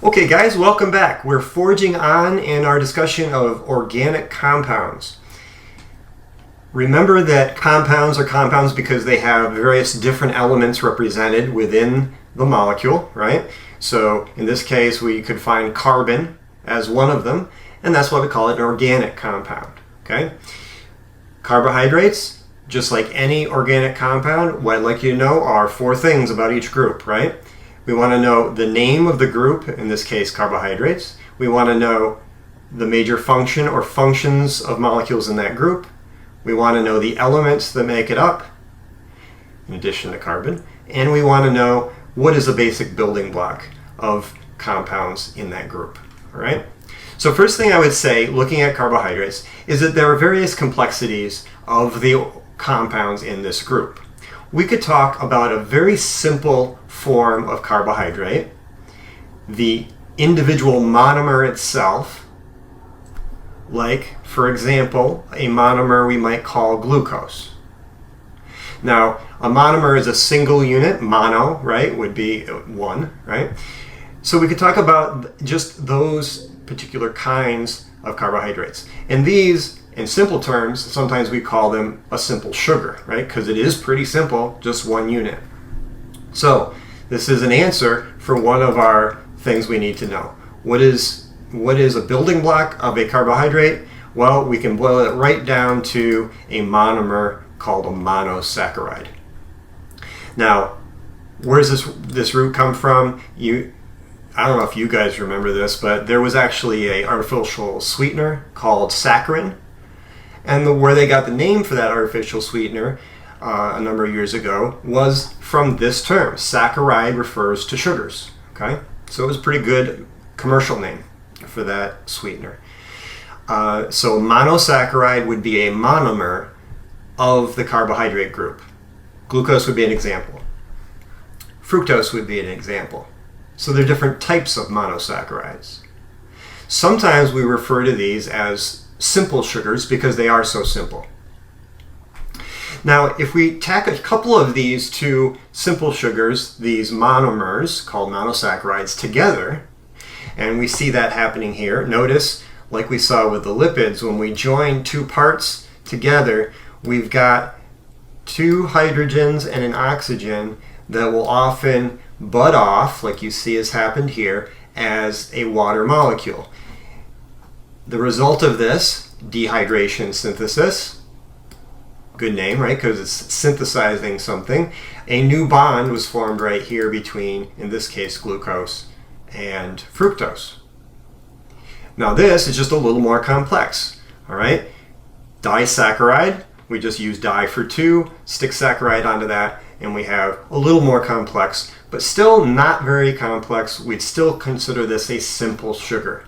Okay guys, welcome back. We're forging on in our discussion of organic compounds. Remember that compounds are compounds because they have various different elements represented within the molecule, right? So in this case we could find carbon as one of them, and that's why we call it an organic compound, okay? Carbohydrates, just like any organic compound, what I'd like you to know are four things about each group, right? We want to know the name of the group, in this case carbohydrates. We want to know the major function or functions of molecules in that group. We want to know the elements that make it up, in addition to carbon. And we want to know what is the basic building block of compounds in that group, all right? So first thing I would say, looking at carbohydrates, is that there are various complexities of the compounds in this group. We could talk about a very simple form of carbohydrate, the individual monomer itself, like, for example, a monomer we might call glucose. Now, a monomer is a single unit, mono, right, would be one, right? So we could talk about just those particular kinds of carbohydrates. And these, in simple terms, sometimes we call them a simple sugar, right? Because it is pretty simple, just one unit. So this is an answer for one of our things we need to know. What is a building block of a carbohydrate? Well, we can boil it right down to a monomer called a monosaccharide. Now, where does this root come from? I don't know if you guys remember this, but there was actually an artificial sweetener called saccharin. And where they got the name for that artificial sweetener a number of years ago was from this term. Saccharide refers to sugars. Okay, so it was a pretty good commercial name for that sweetener. So monosaccharide would be a monomer of the carbohydrate group. Glucose would be an example. Fructose would be an example. So there are different types of monosaccharides. Sometimes we refer to these as simple sugars because they are so simple. Now, if we tack a couple of these two simple sugars, these monomers called monosaccharides, together, and we see that happening here. Notice, like we saw with the lipids, when we join two parts together, we've got two hydrogens and an oxygen that will often bud off, like you see has happened here, as a water molecule. The result of this, dehydration synthesis, good name, right, because it's synthesizing something. A new bond was formed right here between, in this case, glucose and fructose. Now this is just a little more complex, all right? Disaccharide, we just use di for two, stick saccharide onto that, and we have a little more complex, but still not very complex. We'd still consider this a simple sugar.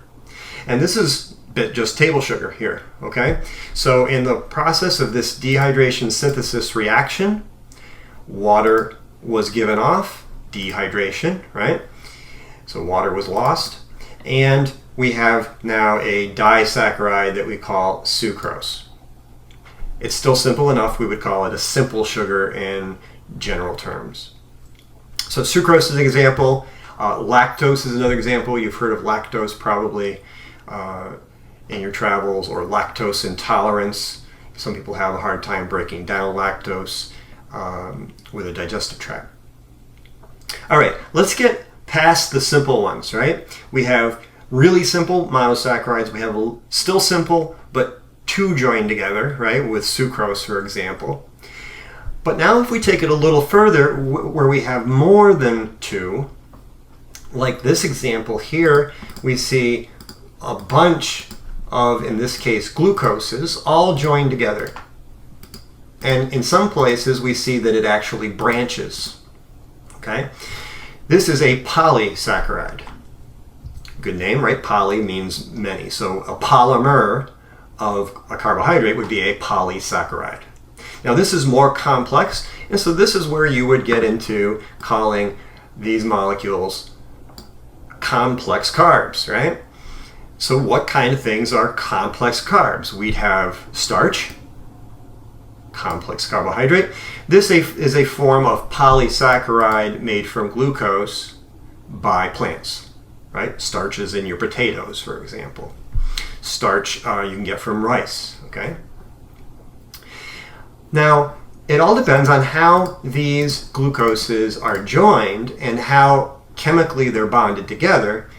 And this is just table sugar here, okay? So in the process of this dehydration synthesis reaction, water was given off, dehydration, right? So water was lost, and we have now a disaccharide that we call sucrose. It's still simple enough, we would call it a simple sugar in general terms. So sucrose is an example. Lactose is another example. You've heard of lactose probably in your travels, or lactose intolerance. Some people have a hard time breaking down lactose with a digestive tract. All right, let's get past the simple ones, right? We have really simple monosaccharides. We have still simple, but two joined together, right, with sucrose, for example. But now if we take it a little further, where we have more than two, like this example here, we see a bunch of, in this case, glucoses all joined together. And in some places we see that it actually branches, okay? This is a polysaccharide. Good name, right? Poly means many. So a polymer of a carbohydrate would be a polysaccharide. Now this is more complex, and so this is where you would get into calling these molecules complex carbs, right? So what kind of things are complex carbs? We'd have starch, complex carbohydrate. This is a form of polysaccharide made from glucose by plants. right? Starch is in your potatoes, for example. Starch you can get from rice, okay? Now, it all depends on how these glucoses are joined and how chemically they're bonded together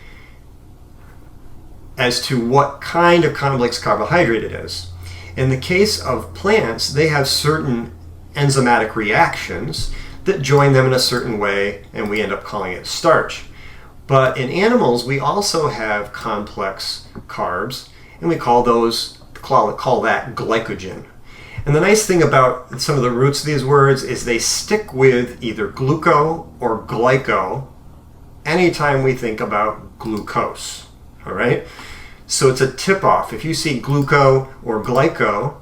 as to what kind of complex carbohydrate it is. In the case of plants, they have certain enzymatic reactions that join them in a certain way, and we end up calling it starch. But in animals, we also have complex carbs, and we call that glycogen. And the nice thing about some of the roots of these words is they stick with either gluco or glyco anytime we think about glucose, all right? So it's a tip-off. If you see gluco or glyco,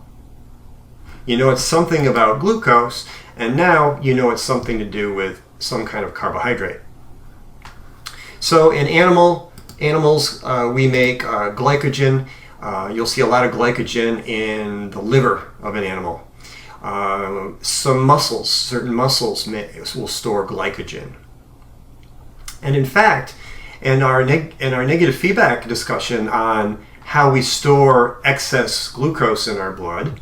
you know it's something about glucose, and now you know it's something to do with some kind of carbohydrate. So in animals, we make glycogen. You'll see a lot of glycogen in the liver of an animal. Certain muscles will store glycogen. And in fact, in our negative feedback discussion on how we store excess glucose in our blood,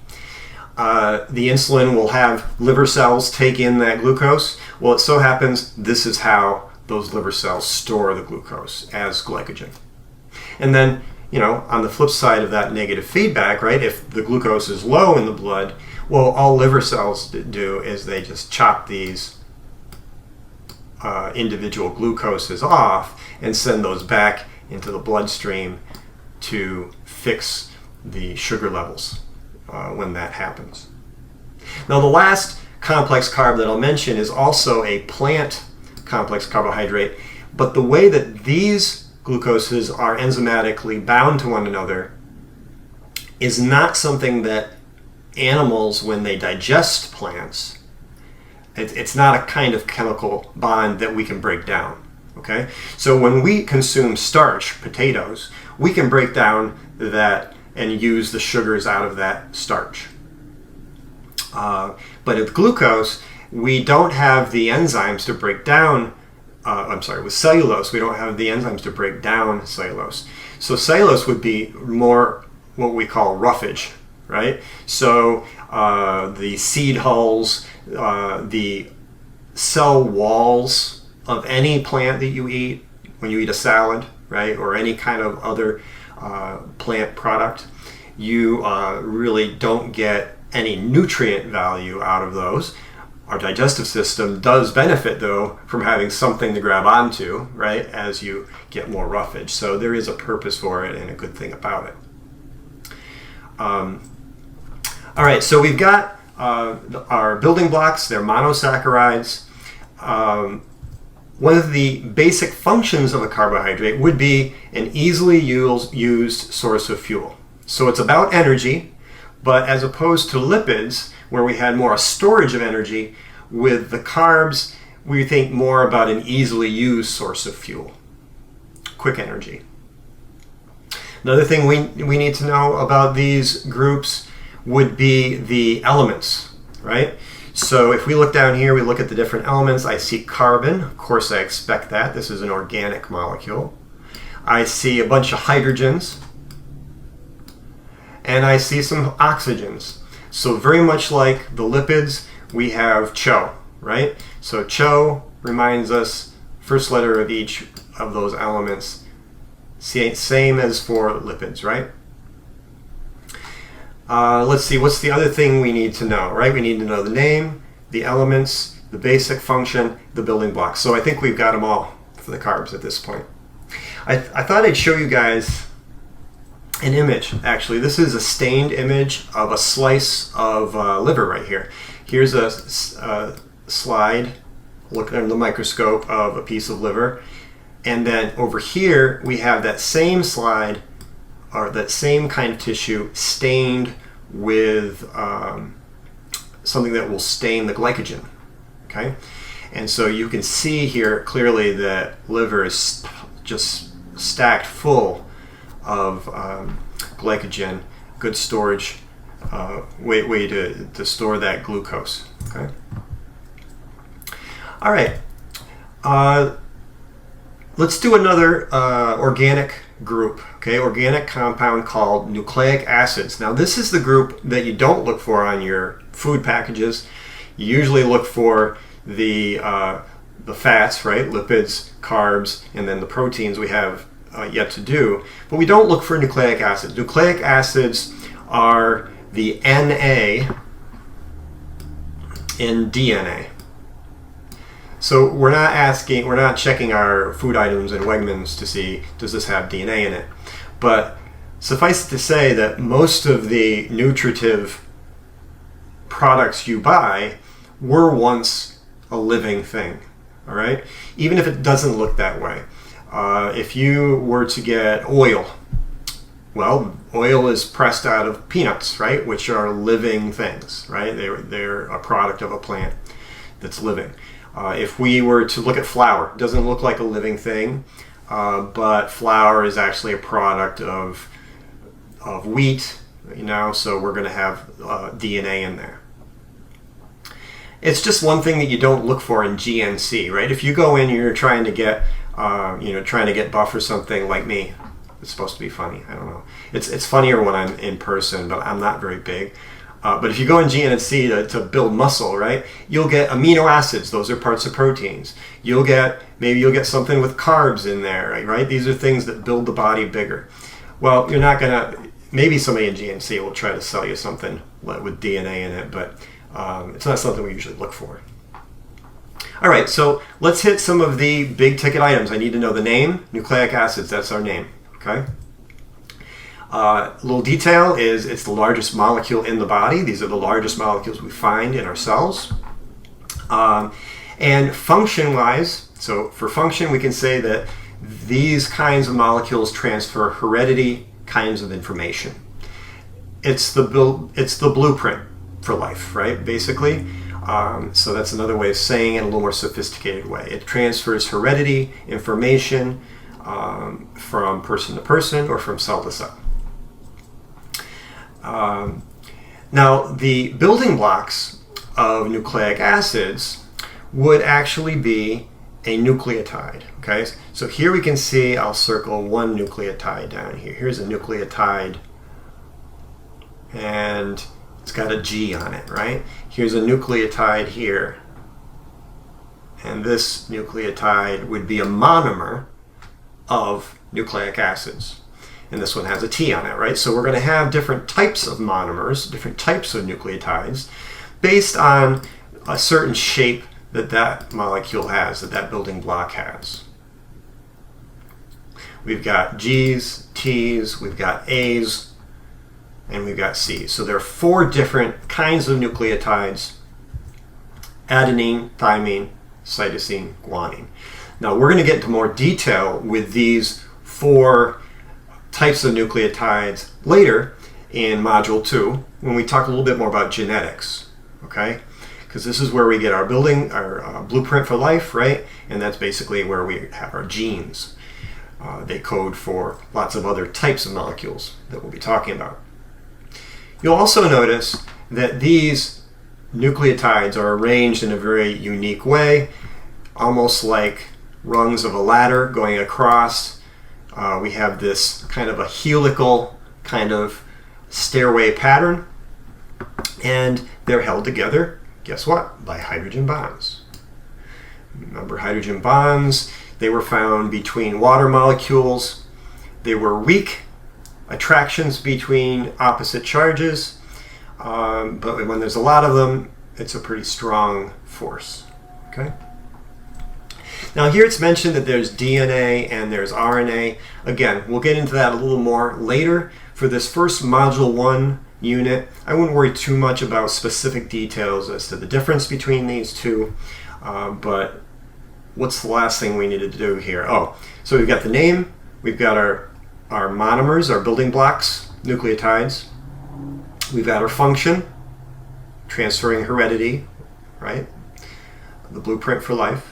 the insulin will have liver cells take in that glucose. Well, it so happens this is how those liver cells store the glucose as glycogen. And then, on the flip side of that negative feedback, right, if the glucose is low in the blood, well, all liver cells do is they just chop these individual glucoses off and send those back into the bloodstream to fix the sugar levels when that happens. Now, the last complex carb that I'll mention is also a plant complex carbohydrate, but the way that these glucoses are enzymatically bound to one another is not something that animals, when they digest plants, it's not a kind of chemical bond that we can break down, okay? So when we consume starch, potatoes, we can break down that and use the sugars out of that starch. But with glucose, we don't have the enzymes to break down, with cellulose, we don't have the enzymes to break down cellulose. So cellulose would be more what we call roughage, right? So the seed hulls, the cell walls of any plant that you eat, when you eat a salad, right, or any kind of other plant product, you really don't get any nutrient value out of those. Our digestive system does benefit, though, from having something to grab onto, right, as you get more roughage. So there is a purpose for it and a good thing about it. All right, so we've got our building blocks. They're monosaccharides. One of the basic functions of a carbohydrate would be an easily used source of fuel. So it's about energy, but as opposed to lipids, where we had more a storage of energy, with the carbs, we think more about an easily used source of fuel, quick energy. Another thing we need to know about these groups would be the elements, right? So if we look down here, we look at the different elements. I see carbon. Of course, I expect that. This is an organic molecule. I see a bunch of hydrogens. And I see some oxygens. So very much like the lipids, we have CHO, right? So CHO reminds us, first letter of each of those elements, same as for lipids, right? Let's see, what's the other thing we need to know, right? We need to know the name, the elements, the basic function, the building blocks. So I think we've got them all for the carbs at this point. I thought I'd show you guys an image, actually. This is a stained image of a slice of liver right here. Here's a slide, looking under the microscope, of a piece of liver. And then over here, we have that same slide, or that same kind of tissue, stained with something that will stain the glycogen, okay? And so you can see here clearly that liver is just stacked full of glycogen, good storage, way to store that glucose, okay? All right. Let's do another organic group, okay? Organic compound called nucleic acids. Now this is the group that you don't look for on your food packages. You usually look for the fats, right? Lipids, carbs, and then the proteins we have yet to do. But we don't look for nucleic acids. Nucleic acids are the Na in DNA. So we're not checking our food items in Wegmans to see, does this have DNA in it? But suffice it to say that most of the nutritive products you buy were once a living thing, all right? Even if it doesn't look that way. If you were to get oil, well, oil is pressed out of peanuts, right? Which are living things, right? They're a product of a plant that's living. If we were to look at flour, it doesn't look like a living thing, but flour is actually a product of wheat, so we're going to have DNA in there. It's just one thing that you don't look for in GNC, right? If you go in and you're trying to get, trying to get buff or something like me, it's supposed to be funny, I don't know. It's funnier when I'm in person, but I'm not very big. But if you go in GNC to build muscle, right, you'll get amino acids. Those are parts of proteins. Maybe you'll get something with carbs in there, right? These are things that build the body bigger. Well, you're not gonna. Maybe somebody in GNC will try to sell you something with DNA in it, but it's not something we usually look for. All right, so let's hit some of the big ticket items. I need to know the name. Nucleic acids. That's our name. Okay. A little detail is it's the largest molecule in the body. These are the largest molecules we find in our cells. And function-wise, so for function we can say that these kinds of molecules transfer heredity kinds of information. It's the blueprint for life, right, basically. So that's another way of saying it in a little more sophisticated way. It transfers heredity information from person to person or from cell to cell. Now, the building blocks of nucleic acids would actually be a nucleotide, okay? So here we can see, I'll circle one nucleotide down here. Here's a nucleotide, and it's got a G on it, right? Here's a nucleotide here, and this nucleotide would be a monomer of nucleic acids. And this one has a T on it, right? So we're going to have different types of monomers, different types of nucleotides, based on a certain shape that molecule has, that building block has. We've got G's, T's, we've got A's, and we've got C's. So there are 4 different kinds of nucleotides: adenine, thymine, cytosine, guanine. Now we're going to get into more detail with these 4 types of nucleotides later in Module 2 when we talk a little bit more about genetics, okay? Because this is where we get our blueprint for life, right? And that's basically where we have our genes. They code for lots of other types of molecules that we'll be talking about. You'll also notice that these nucleotides are arranged in a very unique way, almost like rungs of a ladder going across. We have this kind of a helical kind of stairway pattern, and they're held together, guess what? By hydrogen bonds. Remember hydrogen bonds? They were found between water molecules. They were weak attractions between opposite charges, but when there's a lot of them, it's a pretty strong force. Okay? Now here it's mentioned that there's DNA and there's RNA. Again, we'll get into that a little more later. For this first Module 1 unit, I wouldn't worry too much about specific details as to the difference between these two, but what's the last thing we needed to do here? Oh, so we've got the name, we've got our monomers, our building blocks, nucleotides. We've got our function, transferring heredity, right? The blueprint for life.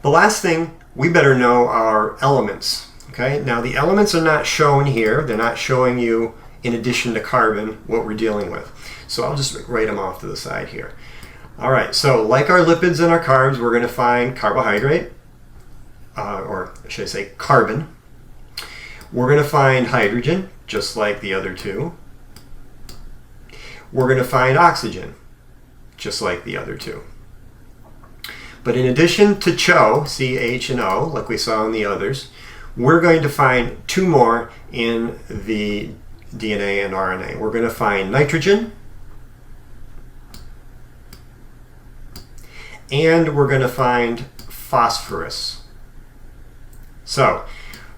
The last thing, we better know our elements, okay? Now the elements are not shown here. They're not showing you, in addition to carbon, what we're dealing with. So I'll just write them off to the side here. All right, so like our lipids and our carbs, we're going to find carbohydrate, or should I say carbon. We're going to find hydrogen, just like the other two. We're going to find oxygen, just like the other two. But in addition to CHO, C, H, and O, like we saw in the others, we're going to find two more in the DNA and RNA. We're going to find nitrogen, and we're going to find phosphorus. So,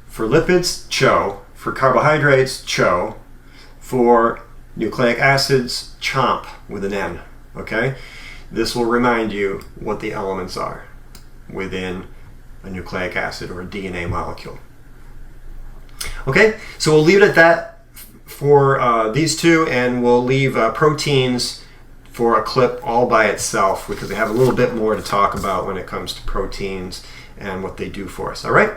for lipids, CHO. For carbohydrates, CHO. For nucleic acids, CHOMP with an N. Okay? This will remind you what the elements are within a nucleic acid or a DNA molecule. Okay, so we'll leave it at that for these two, and we'll leave proteins for a clip all by itself because we have a little bit more to talk about when it comes to proteins and what they do for us. All right?